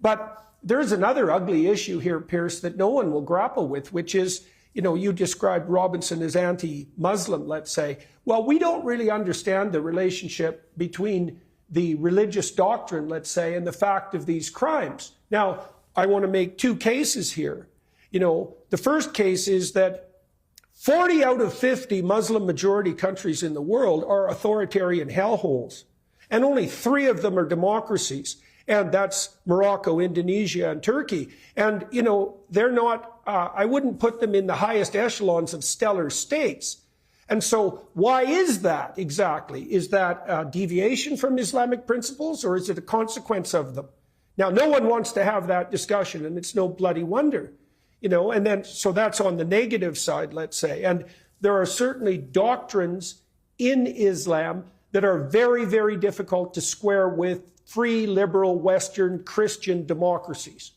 But there's another ugly issue here, Piers, that no one will grapple with, which is, you described Robinson as anti-Muslim, let's say. Well, we don't really understand the relationship between the religious doctrine, let's say, and the fact of these crimes. Now, I want to make two cases here. The first case is that 40 out of 50 Muslim majority countries in the world are authoritarian hellholes, and only 3 of them are democracies. And that's Morocco, Indonesia, and Turkey. And, they're not, I wouldn't put them in the highest echelons of stellar states. And so why is that exactly? Is that a deviation from Islamic principles, or is it a consequence of them? Now, no one wants to have that discussion, and it's no bloody wonder, and then, so that's on the negative side, let's say. And there are certainly doctrines in Islam that are very, very difficult to square with free, liberal, Western, Christian democracies.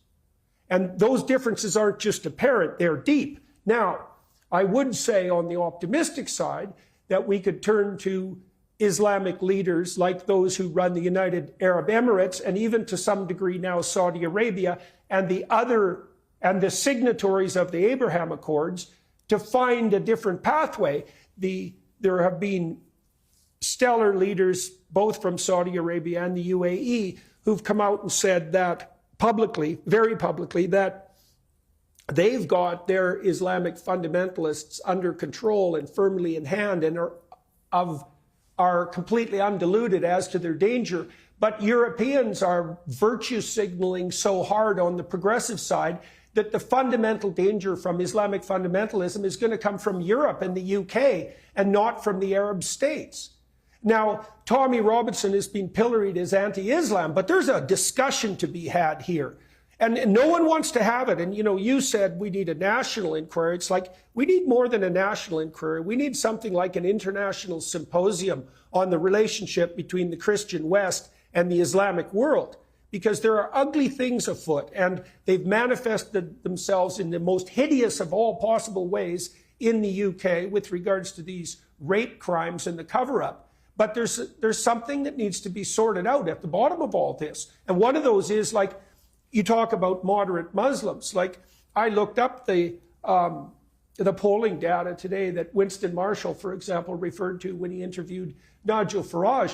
And those differences aren't just apparent, they're deep. Now, I would say on the optimistic side that we could turn to Islamic leaders like those who run the United Arab Emirates, and even to some degree now Saudi Arabia, and the signatories of the Abraham Accords, to find a different pathway. There have been stellar leaders, both from Saudi Arabia and the UAE, who've come out and said that publicly, very publicly, that they've got their Islamic fundamentalists under control and firmly in hand, and are completely undiluted as to their danger. But Europeans are virtue signaling so hard on the progressive side that the fundamental danger from Islamic fundamentalism is going to come from Europe and the UK, and not from the Arab states. Now, Tommy Robinson has been pilloried as anti-Islam, but there's a discussion to be had here. And no one wants to have it. And, you said we need a national inquiry. It's like, we need more than a national inquiry. We need something like an international symposium on the relationship between the Christian West and the Islamic world, because there are ugly things afoot, and they've manifested themselves in the most hideous of all possible ways in the UK with regards to these rape crimes and the cover-up. But there's something that needs to be sorted out at the bottom of all this. And one of those is, like, you talk about moderate Muslims. Like, I looked up the polling data today that Winston Marshall, for example, referred to when he interviewed Nigel Farage.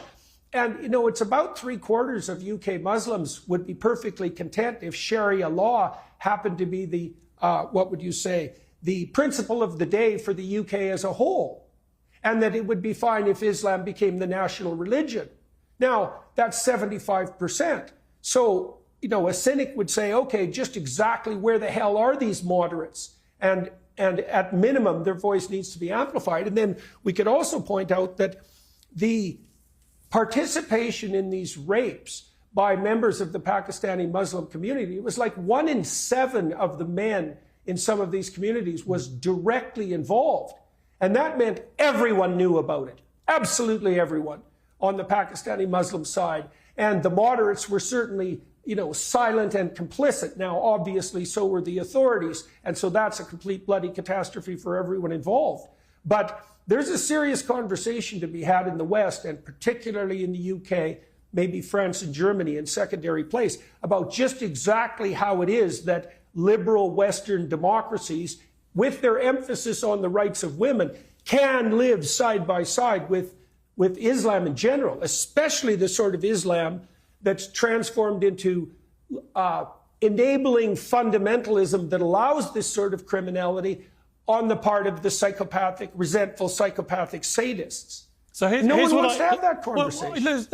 And, it's about 3/4 of UK Muslims would be perfectly content if Sharia law happened to be the, the principle of the day for the UK as a whole. And that it would be fine if Islam became the national religion. Now, that's 75%. So, a cynic would say, okay, just exactly where the hell are these moderates? And at minimum, their voice needs to be amplified. And then we could also point out that the participation in these rapes by members of the Pakistani Muslim community, it was like 1 in 7 of the men in some of these communities was directly involved. And that meant everyone knew about it, absolutely everyone on the Pakistani Muslim side. And the moderates were certainly, silent and complicit. Now, obviously, so were the authorities. And so that's a complete bloody catastrophe for everyone involved. But there's a serious conversation to be had in the West, and particularly in the UK, maybe France and Germany in secondary place, about just exactly how it is that liberal Western democracies, with their emphasis on the rights of women, can live side by side with Islam in general, especially the sort of Islam that's transformed into enabling fundamentalism that allows this sort of criminality on the part of the psychopathic, resentful, psychopathic sadists. So no one wants to have that conversation.